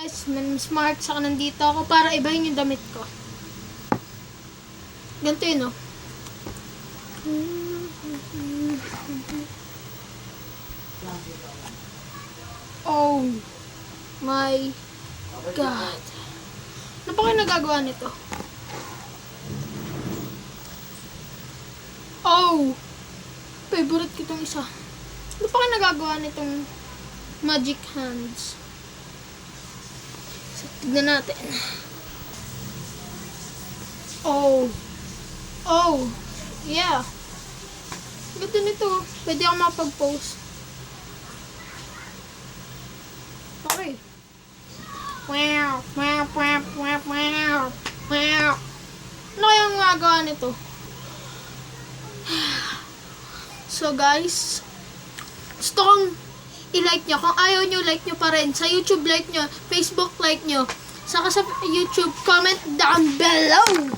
Guys, smart saka nandito ako para ibahin yung damit ko. Ganito yun, oh. Oh my God. Ano pa kayo nagagawa nito? Oh! Favorite ko itong isa. Ano pa kayo nagagawa nitong magic hands? So, tignan natin. Oh! Oh! Yeah! Ganda nito. Pwede ako mapag-post. Okay. Wow! Wow! Wow! Wow! Wow! Wow! Ano kayang magagawa nito? So guys, gusto kong i-like nyo. Kung ayaw nyo, like nyo pa rin. Sa YouTube, like nyo. Facebook, like nyo. Saka sa YouTube, comment down below.